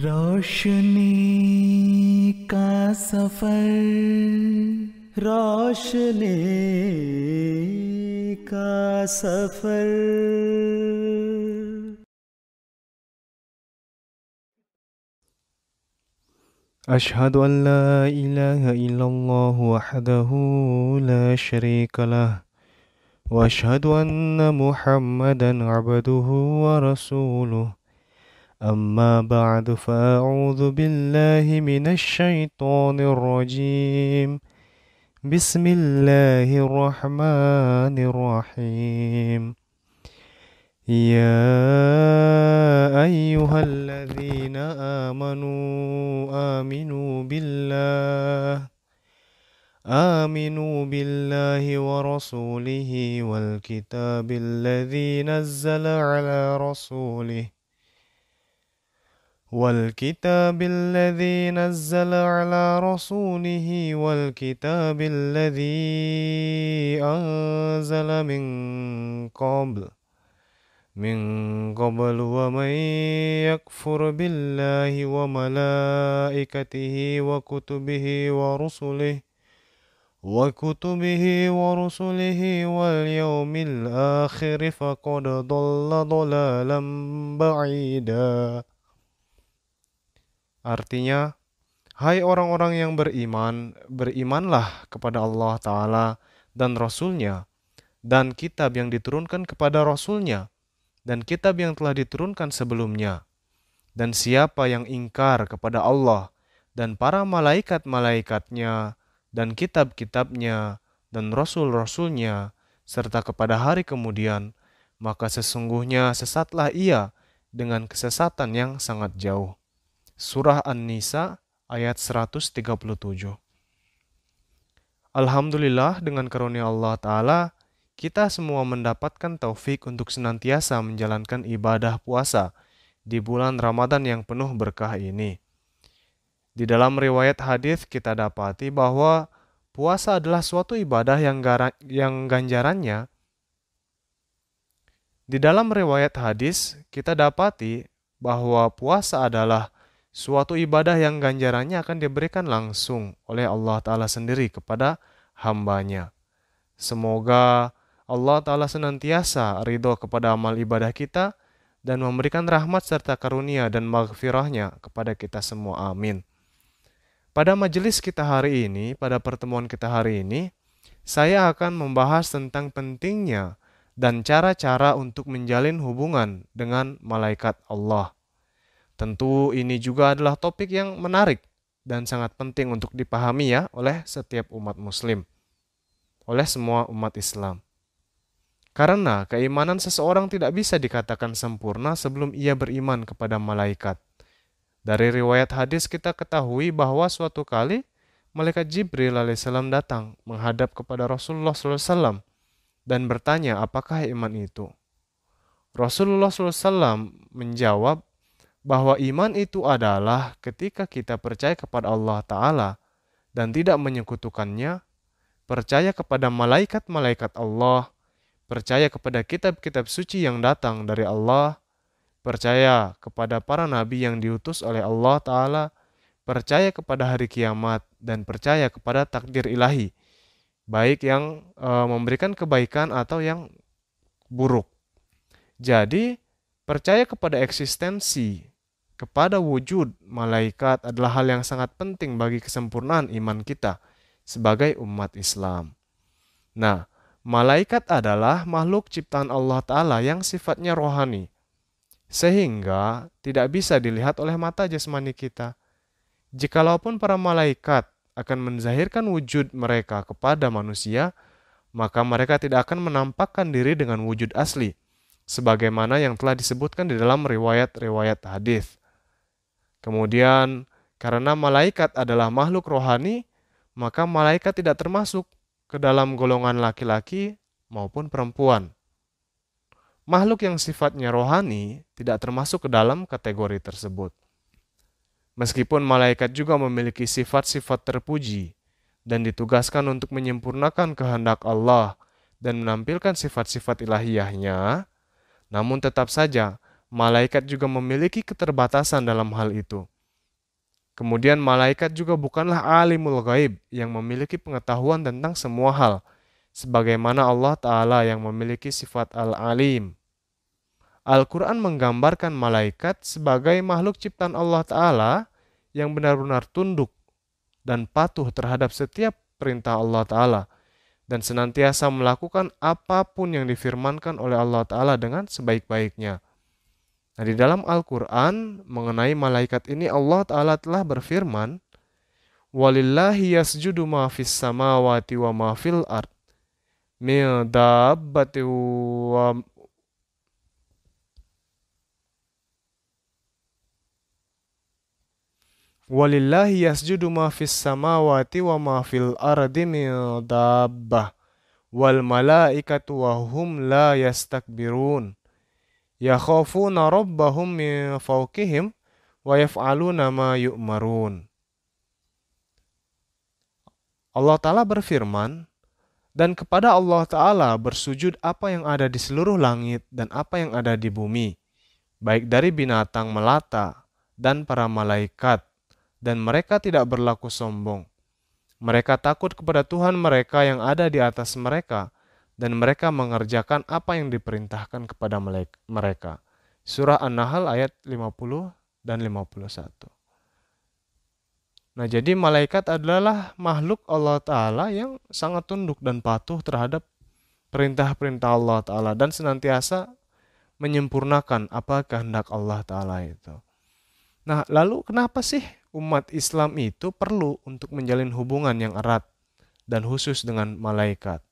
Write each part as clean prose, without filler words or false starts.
रोशनी का सफर, रोशनी का सफर। أشهد أن لا إله إلا الله وحده لا شريك له وأشهد أن محمدا عبده ورسوله أما بعد فأعوذ بالله من الشيطان الرجيم بسم الله الرحمن الرحيم يا أيها الذين آمنوا بالله ورسوله والكتاب الذي نزل على رسوله والكتاب الذي أنزل من قبل ومن يكفر بالله وملائكته وكتبه ورسله واليوم الآخر فقد ضل ضلالا بعيدا. Artinya, hai orang-orang yang beriman, berimanlah kepada Allah Ta'ala dan Rasul-Nya, dan kitab yang diturunkan kepada Rasul-Nya, dan kitab yang telah diturunkan sebelumnya. Dan siapa yang ingkar kepada Allah, dan para malaikat-malaikatnya, dan kitab-kitabnya, dan Rasul-Rasul-Nya, serta kepada hari kemudian, maka sesungguhnya sesatlah ia dengan kesesatan yang sangat jauh. Surah An-Nisa ayat 137. Alhamdulillah, dengan karunia Allah Ta'ala, kita semua mendapatkan taufik untuk senantiasa menjalankan ibadah puasa di bulan Ramadan yang penuh berkah ini. Di dalam riwayat hadis kita dapati bahwa puasa adalah suatu ibadah yang ganjarannya. Di dalam riwayat hadis kita dapati bahwa puasa adalah suatu ibadah yang ganjarannya akan diberikan langsung oleh Allah Ta'ala sendiri kepada hambanya. Semoga Allah Ta'ala senantiasa ridho kepada amal ibadah kita dan memberikan rahmat serta karunia dan maghfirahnya kepada kita semua. Amin. Pada majelis kita hari ini, pada pertemuan kita hari ini, saya akan membahas tentang pentingnya dan cara-cara untuk menjalin hubungan dengan malaikat Allah. Tentu ini juga adalah topik yang menarik dan sangat penting untuk dipahami ya oleh setiap umat muslim, oleh semua umat Islam. Karena keimanan seseorang tidak bisa dikatakan sempurna sebelum ia beriman kepada malaikat. Dari riwayat hadis kita ketahui bahwa suatu kali malaikat Jibril alaihissalam datang menghadap kepada Rasulullah SAW dan bertanya, apakah iman itu? Rasulullah SAW menjawab bahwa iman itu adalah ketika kita percaya kepada Allah Ta'ala dan tidak menyekutukannya, percaya kepada malaikat-malaikat Allah, percaya kepada kitab-kitab suci yang datang dari Allah, percaya kepada para nabi yang diutus oleh Allah Ta'ala, percaya kepada hari kiamat, dan percaya kepada takdir ilahi, baik yang memberikan kebaikan atau yang buruk. Jadi, percaya kepada eksistensi, kepada wujud malaikat adalah hal yang sangat penting bagi kesempurnaan iman kita sebagai umat Islam. Nah, malaikat adalah makhluk ciptaan Allah Ta'ala yang sifatnya rohani, sehingga tidak bisa dilihat oleh mata jasmani kita. Jikalaupun para malaikat akan menzahirkan wujud mereka kepada manusia, maka mereka tidak akan menampakkan diri dengan wujud asli, sebagaimana yang telah disebutkan di dalam riwayat-riwayat hadis. Kemudian, karena malaikat adalah makhluk rohani, maka malaikat tidak termasuk ke dalam golongan laki-laki maupun perempuan. Makhluk yang sifatnya rohani tidak termasuk ke dalam kategori tersebut. Meskipun malaikat juga memiliki sifat-sifat terpuji dan ditugaskan untuk menyempurnakan kehendak Allah dan menampilkan sifat-sifat ilahiyahnya, namun tetap saja malaikat juga memiliki keterbatasan dalam hal itu. Kemudian malaikat juga bukanlah alimul ghaib yang memiliki pengetahuan tentang semua hal, sebagaimana Allah Ta'ala yang memiliki sifat al-alim. Al-Quran menggambarkan malaikat sebagai makhluk ciptaan Allah Ta'ala yang benar-benar tunduk dan patuh terhadap setiap perintah Allah Ta'ala dan senantiasa melakukan apapun yang difirmankan oleh Allah Ta'ala dengan sebaik-baiknya. Nah, di dalam Al-Quran mengenai malaikat ini Allah Ta'ala telah berfirman, "Walillahi yasjudu ma fis samawati wa ma fil ard min dabbati wa Walillahi yasjudu ma fis samawati wa ma fil ardi min dabbah wal malaikatu wa hum la yastakbirun yakhafuna rabbahum min fawqihim wa yaf'aluna ma yu'marun." Allah Ta'ala berfirman, dan kepada Allah Ta'ala bersujud apa yang ada di seluruh langit dan apa yang ada di bumi, baik dari binatang melata dan para malaikat, dan mereka tidak berlaku sombong. Mereka takut kepada Tuhan mereka yang ada di atas mereka, dan mereka mengerjakan apa yang diperintahkan kepada mereka. Surah An-Nahl ayat 50 dan 51. Nah, jadi malaikat adalah makhluk Allah Ta'ala yang sangat tunduk dan patuh terhadap perintah-perintah Allah Ta'ala dan senantiasa menyempurnakan apa kehendak Allah Ta'ala itu. Nah, lalu kenapa sih umat Islam itu perlu untuk menjalin hubungan yang erat dan khusus dengan malaikat?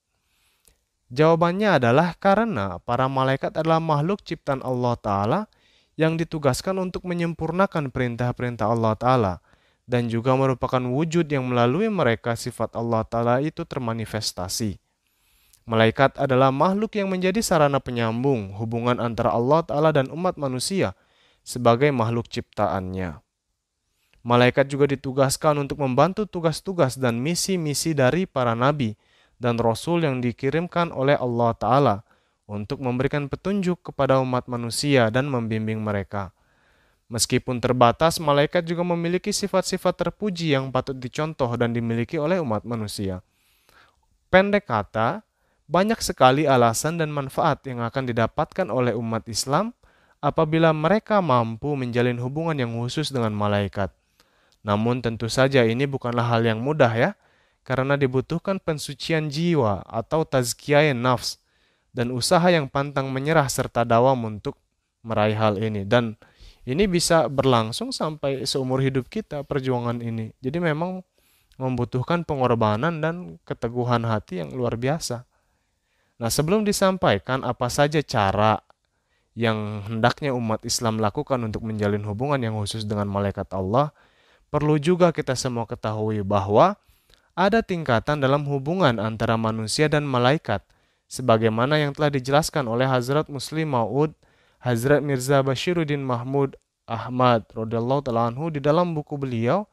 Jawabannya adalah karena para malaikat adalah makhluk ciptaan Allah Ta'ala yang ditugaskan untuk menyempurnakan perintah-perintah Allah Ta'ala dan juga merupakan wujud yang melalui mereka sifat Allah Ta'ala itu termanifestasi. Malaikat adalah makhluk yang menjadi sarana penyambung hubungan antara Allah Ta'ala dan umat manusia sebagai makhluk ciptaannya. Malaikat juga ditugaskan untuk membantu tugas-tugas dan misi-misi dari para nabi dan rasul yang dikirimkan oleh Allah Ta'ala untuk memberikan petunjuk kepada umat manusia dan membimbing mereka. Meskipun terbatas, malaikat juga memiliki sifat-sifat terpuji yang patut dicontoh dan dimiliki oleh umat manusia. Pendek kata, banyak sekali alasan dan manfaat yang akan didapatkan oleh umat Islam apabila mereka mampu menjalin hubungan yang khusus dengan malaikat. Namun tentu saja ini bukanlah hal yang mudah ya, karena dibutuhkan pensucian jiwa atau tazkiyah nafs dan usaha yang pantang menyerah serta dawam untuk meraih hal ini. Dan ini bisa berlangsung sampai seumur hidup kita perjuangan ini. Jadi memang membutuhkan pengorbanan dan keteguhan hati yang luar biasa. Nah, sebelum disampaikan apa saja cara yang hendaknya umat Islam lakukan untuk menjalin hubungan yang khusus dengan malaikat Allah, perlu juga kita semua ketahui bahwa ada tingkatan dalam hubungan antara manusia dan malaikat, sebagaimana yang telah dijelaskan oleh Hazrat Muslim Maud, Hazrat Mirza Bashiruddin Mahmud Ahmad radhiyallahu ta'ala anhu di dalam buku beliau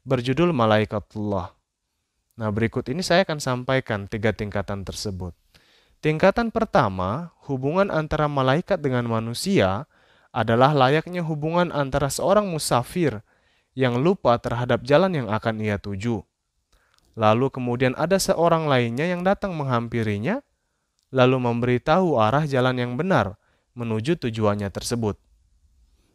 berjudul Malaikatullah. Nah, berikut ini saya akan sampaikan 3 tingkatan tersebut. Tingkatan pertama, hubungan antara malaikat dengan manusia adalah layaknya hubungan antara seorang musafir yang lupa terhadap jalan yang akan ia tuju. Lalu kemudian ada seorang lainnya yang datang menghampirinya, lalu memberitahu arah jalan yang benar menuju tujuannya tersebut.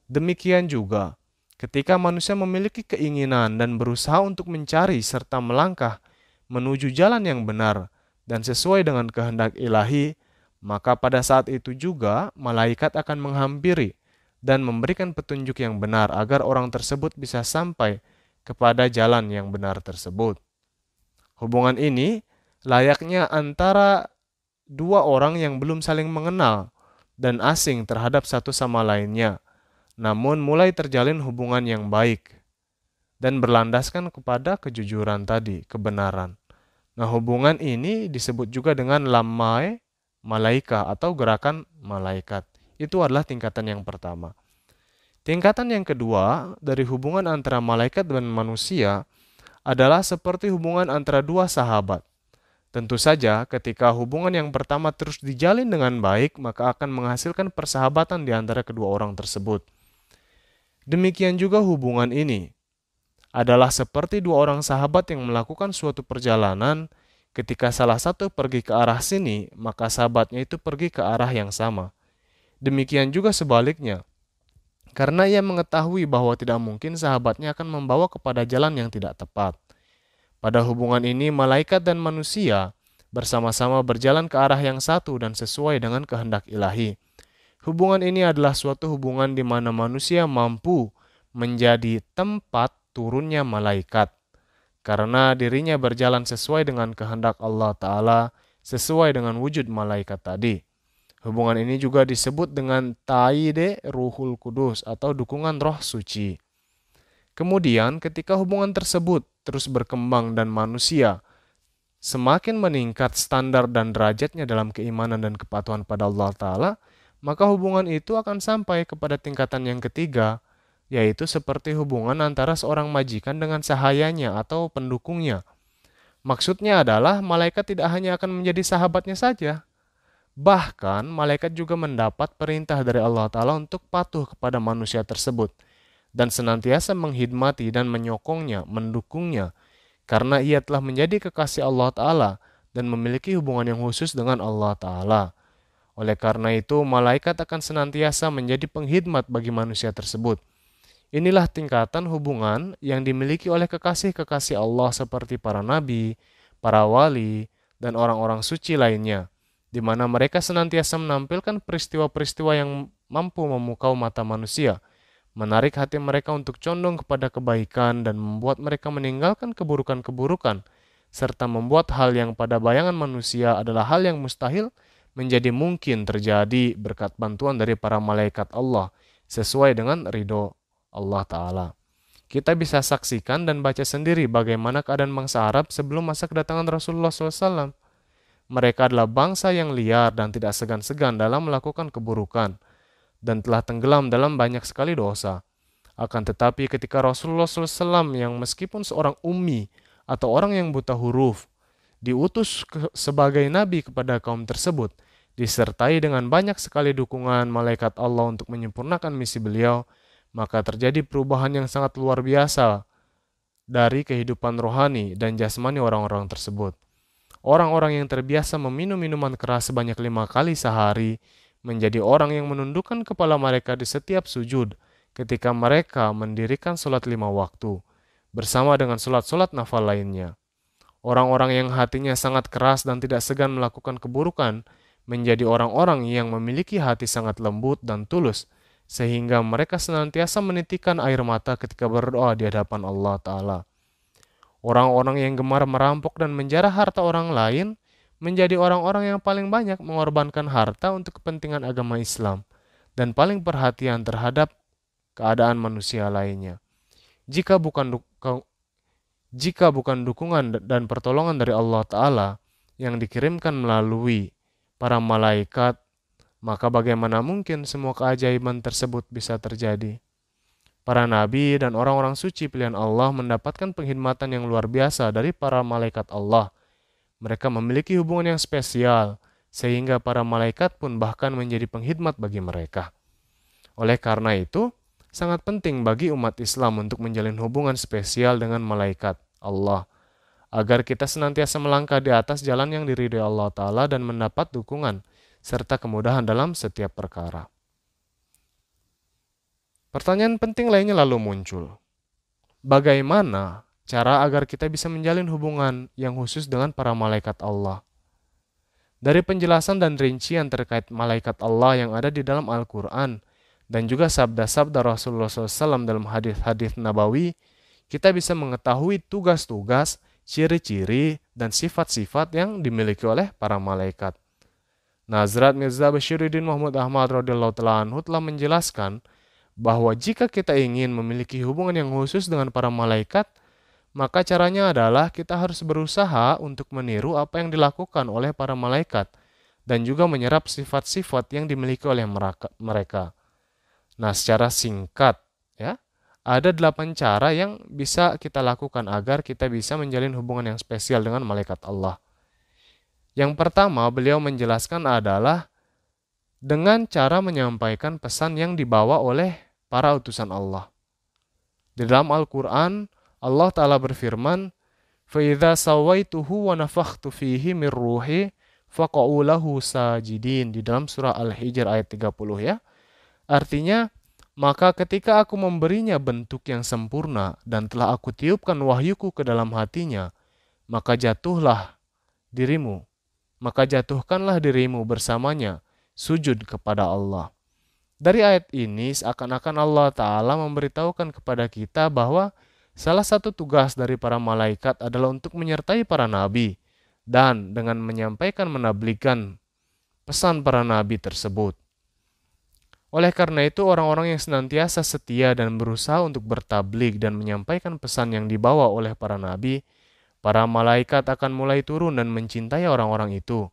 Demikian juga, ketika manusia memiliki keinginan dan berusaha untuk mencari serta melangkah menuju jalan yang benar dan sesuai dengan kehendak ilahi, maka pada saat itu juga malaikat akan menghampiri dan memberikan petunjuk yang benar agar orang tersebut bisa sampai kepada jalan yang benar tersebut. Hubungan ini layaknya antara 2 orang yang belum saling mengenal dan asing terhadap satu sama lainnya, namun mulai terjalin hubungan yang baik dan berlandaskan kepada kejujuran tadi, kebenaran. Nah, hubungan ini disebut juga dengan lamai malaika atau gerakan malaikat. Itu adalah tingkatan yang pertama. Tingkatan yang kedua dari hubungan antara malaikat dan manusia adalah seperti hubungan antara 2 sahabat. Tentu saja, ketika hubungan yang pertama terus dijalin dengan baik, maka akan menghasilkan persahabatan di antara kedua orang tersebut. Demikian juga hubungan ini adalah seperti dua orang sahabat yang melakukan suatu perjalanan. Ketika salah satu pergi ke arah sini, maka sahabatnya itu pergi ke arah yang sama. Demikian juga sebaliknya, karena ia mengetahui bahwa tidak mungkin sahabatnya akan membawa kepada jalan yang tidak tepat. Pada hubungan ini, malaikat dan manusia bersama-sama berjalan ke arah yang satu dan sesuai dengan kehendak ilahi. Hubungan ini adalah suatu hubungan di mana manusia mampu menjadi tempat turunnya malaikat, karena dirinya berjalan sesuai dengan kehendak Allah Ta'ala, sesuai dengan wujud malaikat tadi. Hubungan ini juga disebut dengan ta'ide ruhul kudus atau dukungan roh suci. Kemudian ketika hubungan tersebut terus berkembang dan manusia semakin meningkat standar dan derajatnya dalam keimanan dan kepatuhan pada Allah Ta'ala, maka hubungan itu akan sampai kepada tingkatan yang ketiga, yaitu seperti hubungan antara seorang majikan dengan sahayanya atau pendukungnya. Maksudnya adalah malaikat tidak hanya akan menjadi sahabatnya saja, bahkan malaikat juga mendapat perintah dari Allah Ta'ala untuk patuh kepada manusia tersebut dan senantiasa menghidmati dan menyokongnya, mendukungnya, karena ia telah menjadi kekasih Allah Ta'ala dan memiliki hubungan yang khusus dengan Allah Ta'ala. Oleh karena itu, malaikat akan senantiasa menjadi penghidmat bagi manusia tersebut. Inilah tingkatan hubungan yang dimiliki oleh kekasih-kekasih Allah seperti para nabi, para wali, dan orang-orang suci lainnya, di mana mereka senantiasa menampilkan peristiwa-peristiwa yang mampu memukau mata manusia, menarik hati mereka untuk condong kepada kebaikan dan membuat mereka meninggalkan keburukan-keburukan, serta membuat hal yang pada bayangan manusia adalah hal yang mustahil menjadi mungkin terjadi berkat bantuan dari para malaikat Allah sesuai dengan ridho Allah Ta'ala. Kita bisa saksikan dan baca sendiri bagaimana keadaan bangsa Arab sebelum masa kedatangan Rasulullah SAW. Mereka adalah bangsa yang liar dan tidak segan-segan dalam melakukan keburukan, dan telah tenggelam dalam banyak sekali dosa. Akan tetapi ketika Rasulullah SAW yang meskipun seorang ummi atau orang yang buta huruf, diutus sebagai nabi kepada kaum tersebut, disertai dengan banyak sekali dukungan malaikat Allah untuk menyempurnakan misi beliau, maka terjadi perubahan yang sangat luar biasa dari kehidupan rohani dan jasmani orang-orang tersebut. Orang-orang yang terbiasa meminum minuman keras sebanyak 5 kali sehari, menjadi orang yang menundukkan kepala mereka di setiap sujud ketika mereka mendirikan sholat 5 waktu, bersama dengan sholat-sholat nafal lainnya. Orang-orang yang hatinya sangat keras dan tidak segan melakukan keburukan, menjadi orang-orang yang memiliki hati sangat lembut dan tulus, sehingga mereka senantiasa menitikkan air mata ketika berdoa di hadapan Allah Ta'ala. Orang-orang yang gemar merampok dan menjarah harta orang lain, menjadi orang-orang yang paling banyak mengorbankan harta untuk kepentingan agama Islam dan paling perhatian terhadap keadaan manusia lainnya. Jika bukan dukungan dan pertolongan dari Allah Ta'ala yang dikirimkan melalui para malaikat, maka bagaimana mungkin semua keajaiban tersebut bisa terjadi? Para nabi dan orang-orang suci pilihan Allah mendapatkan penghormatan yang luar biasa dari para malaikat Allah. Mereka memiliki hubungan yang spesial, sehingga para malaikat pun bahkan menjadi penghidmat bagi mereka. Oleh karena itu, sangat penting bagi umat Islam untuk menjalin hubungan spesial dengan malaikat Allah, agar kita senantiasa melangkah di atas jalan yang diridhoi Allah Ta'ala dan mendapat dukungan, serta kemudahan dalam setiap perkara. Pertanyaan penting lainnya lalu muncul. Bagaimana cara agar kita bisa menjalin hubungan yang khusus dengan para malaikat Allah? Dari penjelasan dan rincian terkait malaikat Allah yang ada di dalam Al-Quran dan juga sabda-sabda Rasulullah SAW dalam hadis-hadis Nabawi, kita bisa mengetahui tugas-tugas, ciri-ciri, dan sifat-sifat yang dimiliki oleh para malaikat. Nazrat Mirza Bashiruddin Muhammad Ahmad radhiyallahu ta'ala anhu telah menjelaskan bahwa jika kita ingin memiliki hubungan yang khusus dengan para malaikat, maka caranya adalah kita harus berusaha untuk meniru apa yang dilakukan oleh para malaikat dan juga menyerap sifat-sifat yang dimiliki oleh mereka. Nah, secara singkat, ya, ada 8 cara yang bisa kita lakukan agar kita bisa menjalin hubungan yang spesial dengan malaikat Allah. Yang pertama, beliau menjelaskan adalah dengan cara menyampaikan pesan yang dibawa oleh para utusan Allah. Di dalam Al-Quran, Allah Ta'ala berfirman, فَإِذَا سَوَيْتُهُ وَنَفَخْتُ فِيهِ مِنْ رُوحِي فَقَعُوا لَهُ سَاجِدِينَ. Di dalam surah Al-Hijr ayat 30 ya. Artinya, maka ketika aku memberinya bentuk yang sempurna dan telah aku tiupkan wahyuku ke dalam hatinya, maka jatuhkanlah dirimu bersamanya, sujud kepada Allah. Dari ayat ini seakan-akan Allah Ta'ala memberitahukan kepada kita bahwa salah satu tugas dari para malaikat adalah untuk menyertai para nabi dan dengan menyampaikan menabligkan pesan para nabi tersebut. Oleh karena itu, orang-orang yang senantiasa setia dan berusaha untuk bertablik dan menyampaikan pesan yang dibawa oleh para nabi, para malaikat akan mulai turun dan mencintai orang-orang itu.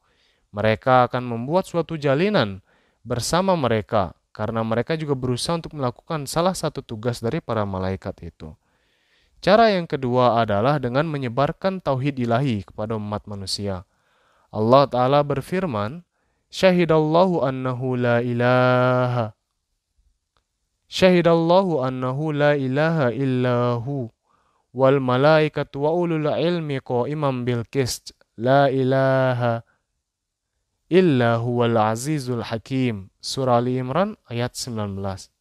Mereka akan membuat suatu jalinan bersama mereka, karena mereka juga berusaha untuk melakukan salah satu tugas dari para malaikat itu. Cara yang kedua adalah dengan menyebarkan tauhid ilahi kepada umat manusia. Allah Ta'ala berfirman, Syahidallahu annahu la ilaha illahu wal malaikatu wa ulul ilmi qa'iman bil qist la ilaha illa huwal azizul hakim. Surah Ali Imran ayat 19.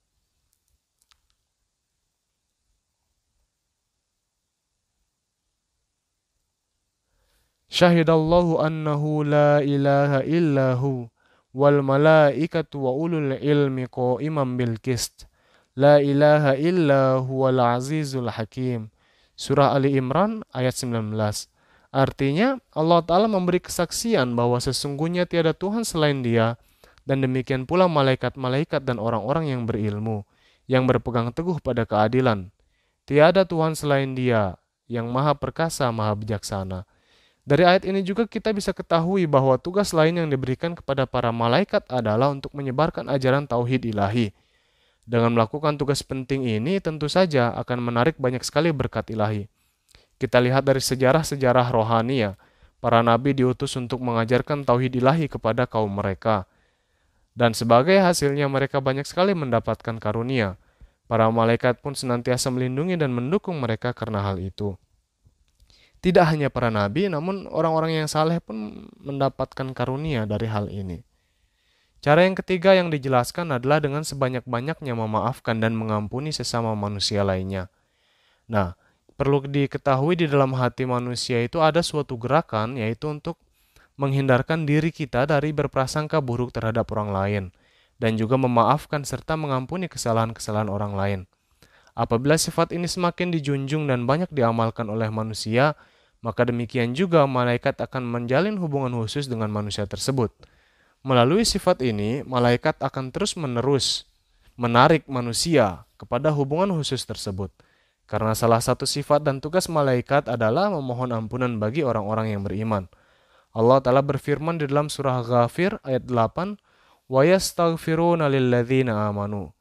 Syahidallahu annahu la ilaha illahu wal malaikatu wa ulul ilmi qa'iman bil qist la ilaha illa huwal azizul hakim. Surah Ali Imran ayat 19. Artinya Allah Ta'ala memberi kesaksian bahwa sesungguhnya tiada Tuhan selain Dia, dan demikian pula malaikat-malaikat dan orang-orang yang berilmu yang berpegang teguh pada keadilan. Tiada Tuhan selain Dia yang maha perkasa, maha bijaksana. Dari ayat ini juga kita bisa ketahui bahwa tugas lain yang diberikan kepada para malaikat adalah untuk menyebarkan ajaran tauhid ilahi. Dengan melakukan tugas penting ini tentu saja akan menarik banyak sekali berkat ilahi. Kita lihat dari sejarah-sejarah rohani ya, para nabi diutus untuk mengajarkan tauhid ilahi kepada kaum mereka. Dan sebagai hasilnya mereka banyak sekali mendapatkan karunia. Para malaikat pun senantiasa melindungi dan mendukung mereka karena hal itu. Tidak hanya para nabi, namun orang-orang yang saleh pun mendapatkan karunia dari hal ini. Cara yang ketiga yang dijelaskan adalah dengan sebanyak-banyaknya memaafkan dan mengampuni sesama manusia lainnya. Nah, perlu diketahui di dalam hati manusia itu ada suatu gerakan, yaitu untuk menghindarkan diri kita dari berprasangka buruk terhadap orang lain, dan juga memaafkan serta mengampuni kesalahan-kesalahan orang lain. Apabila sifat ini semakin dijunjung dan banyak diamalkan oleh manusia, maka demikian juga malaikat akan menjalin hubungan khusus dengan manusia tersebut. Melalui sifat ini, malaikat akan terus-menerus menarik manusia kepada hubungan khusus tersebut. Karena salah satu sifat dan tugas malaikat adalah memohon ampunan bagi orang-orang yang beriman. Allah Ta'ala berfirman di dalam surah Ghafir ayat 8, وَيَسْتَغْفِرُونَ لِلَّذِينَ آمَنُوا,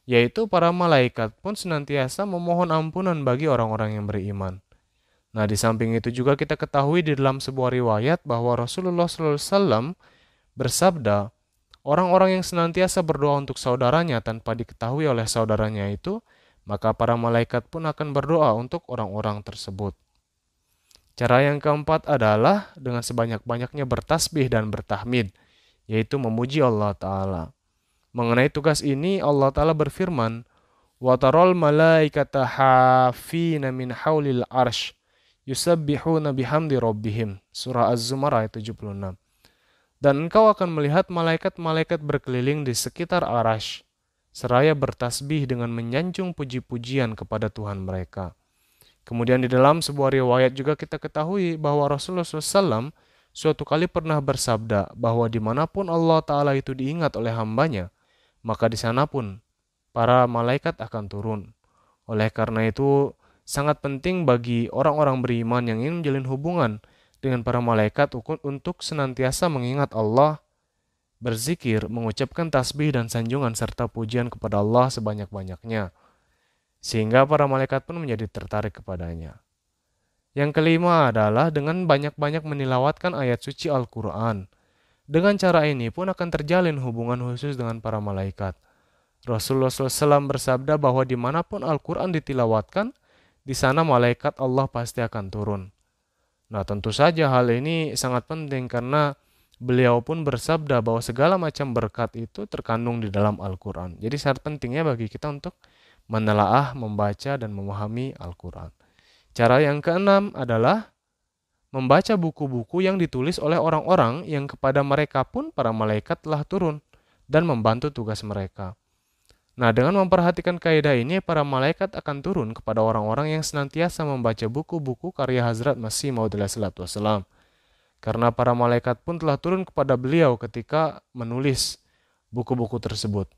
yaitu para malaikat pun senantiasa memohon ampunan bagi orang-orang yang beriman. Nah, di samping itu juga kita ketahui di dalam sebuah riwayat bahwa Rasulullah SAW bersabda, orang-orang yang senantiasa berdoa untuk saudaranya tanpa diketahui oleh saudaranya itu, maka para malaikat pun akan berdoa untuk orang-orang tersebut. Cara yang keempat adalah dengan sebanyak-banyaknya bertasbih dan bertahmid, yaitu memuji Allah Ta'ala. Mengenai tugas ini, Allah Ta'ala berfirman, وَتَرَى الْمَلَائِكَةَ حَافِّينَ مِنْ حَوْلِ الْعَرْشِ يُسَبِّحُونَ بِحَمْدِ رَبِّهِمْ. Surah Az-Zumar ayat 76. Dan engkau akan melihat malaikat-malaikat berkeliling di sekitar Arasy, seraya bertasbih dengan menyanjung puji-pujian kepada Tuhan mereka. Kemudian di dalam sebuah riwayat juga kita ketahui bahwa Rasulullah SAW suatu kali pernah bersabda bahwa dimanapun Allah Ta'ala itu diingat oleh hambanya, maka di sana pun para malaikat akan turun. Oleh karena itu, sangat penting bagi orang-orang beriman yang ingin menjalin hubungan dengan para malaikat untuk senantiasa mengingat Allah, berzikir, mengucapkan tasbih dan sanjungan serta pujian kepada Allah sebanyak-banyaknya, sehingga para malaikat pun menjadi tertarik kepadanya. Yang kelima adalah dengan banyak-banyak menilawatkan ayat suci Al-Quran. Dengan cara ini pun akan terjalin hubungan khusus dengan para malaikat. Rasulullah SAW bersabda bahwa dimanapun Al-Quran ditilawatkan, di sana malaikat Allah pasti akan turun. Nah, tentu saja hal ini sangat penting karena beliau pun bersabda bahwa segala macam berkat itu terkandung di dalam Al-Quran. Jadi sangat pentingnya bagi kita untuk menelaah, membaca, dan memahami Al-Quran. Cara yang keenam adalah membaca buku-buku yang ditulis oleh orang-orang yang kepada mereka pun para malaikat telah turun dan membantu tugas mereka. Nah, dengan memperhatikan kaidah ini, para malaikat akan turun kepada orang-orang yang senantiasa membaca buku-buku karya Hazrat Masih Maud salatu wassalam. Karena para malaikat pun telah turun kepada beliau ketika menulis buku-buku tersebut.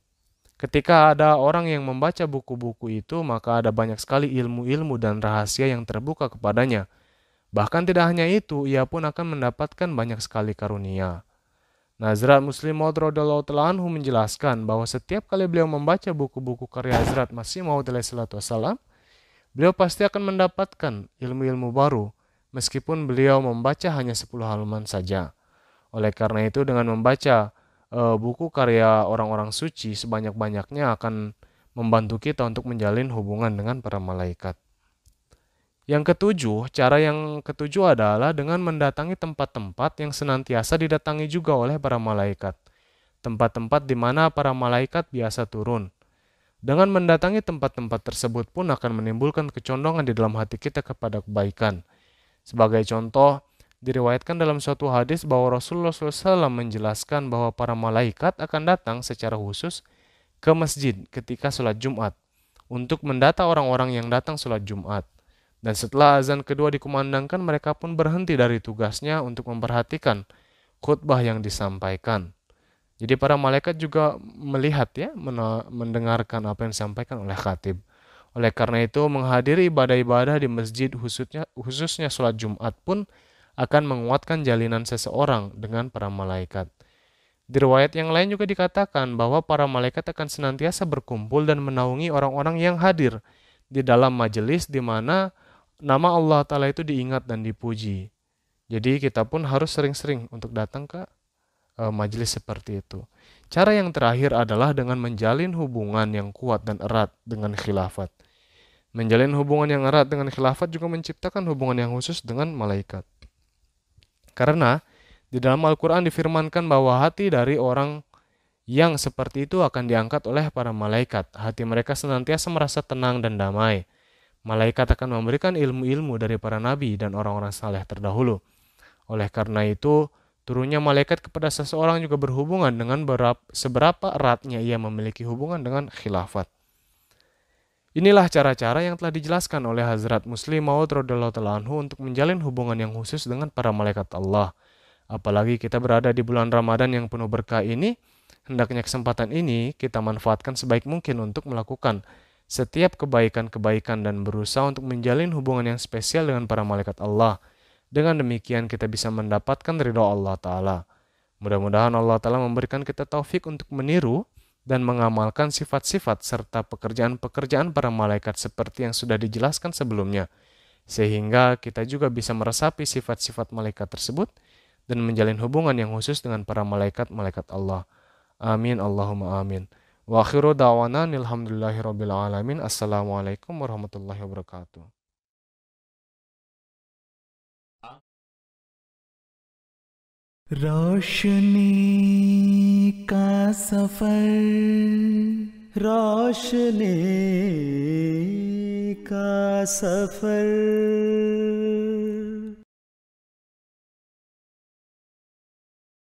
Ketika ada orang yang membaca buku-buku itu, maka ada banyak sekali ilmu-ilmu dan rahasia yang terbuka kepadanya. Bahkan tidak hanya itu, ia pun akan mendapatkan banyak sekali karunia. Hazrat Muslim Maud radhiyallahu ta'ala anhu menjelaskan bahwa setiap kali beliau membaca buku-buku karya Hazrat Masih Maud salatu wassalam, beliau pasti akan mendapatkan ilmu-ilmu baru, meskipun beliau membaca hanya 10 halaman saja. Oleh karena itu, dengan membaca buku karya orang-orang suci sebanyak-banyaknya akan membantu kita untuk menjalin hubungan dengan para malaikat. Cara yang ketujuh adalah dengan mendatangi tempat-tempat yang senantiasa didatangi juga oleh para malaikat. Tempat-tempat di mana para malaikat biasa turun. Dengan mendatangi tempat-tempat tersebut pun akan menimbulkan kecondongan di dalam hati kita kepada kebaikan. Sebagai contoh, diriwayatkan dalam suatu hadis bahwa Rasulullah SAW menjelaskan bahwa para malaikat akan datang secara khusus ke masjid ketika sholat Jumat untuk mendata orang-orang yang datang sholat Jumat. Dan setelah azan kedua dikumandangkan, mereka pun berhenti dari tugasnya untuk memperhatikan khutbah yang disampaikan. Jadi para malaikat juga melihat mendengarkan apa yang disampaikan oleh khatib. Oleh karena itu, menghadiri ibadah-ibadah di masjid khususnya sholat Jumat pun akan menguatkan jalinan seseorang dengan para malaikat. Di riwayat yang lain juga dikatakan bahwa para malaikat akan senantiasa berkumpul dan menaungi orang-orang yang hadir di dalam majelis di mana nama Allah Ta'ala itu diingat dan dipuji. Jadi kita pun harus sering-sering untuk datang ke majelis seperti itu. Cara yang terakhir adalah dengan menjalin hubungan yang kuat dan erat dengan khilafat. Menjalin hubungan yang erat dengan khilafat juga menciptakan hubungan yang khusus dengan malaikat. Karena di dalam Al-Quran difirmankan bahwa hati dari orang yang seperti itu akan diangkat oleh para malaikat. Hati mereka senantiasa merasa tenang dan damai. Malaikat akan memberikan ilmu-ilmu dari para nabi dan orang-orang saleh terdahulu. Oleh karena itu, turunnya malaikat kepada seseorang juga berhubungan dengan seberapa eratnya ia memiliki hubungan dengan khilafat. Inilah cara-cara yang telah dijelaskan oleh Hazrat Muslim Maud radhiyallahu ta'ala anhu untuk menjalin hubungan yang khusus dengan para malaikat Allah. Apalagi kita berada di bulan Ramadan yang penuh berkah ini, hendaknya kesempatan ini kita manfaatkan sebaik mungkin untuk melakukan setiap kebaikan-kebaikan dan berusaha untuk menjalin hubungan yang spesial dengan para malaikat Allah. Dengan demikian kita bisa mendapatkan ridha Allah Ta'ala. Mudah-mudahan Allah Ta'ala memberikan kita taufik untuk meniru dan mengamalkan sifat-sifat serta pekerjaan-pekerjaan para malaikat seperti yang sudah dijelaskan sebelumnya. Sehingga kita juga bisa meresapi sifat-sifat malaikat tersebut dan menjalin hubungan yang khusus dengan para malaikat-malaikat Allah. Amin Allahumma amin. Wa akhiru da'wana alhamdulillahirabbil alamin. Assalamualaikum warahmatullahi wabarakatuh. रोशनी का सफर, रोशनी का सफर।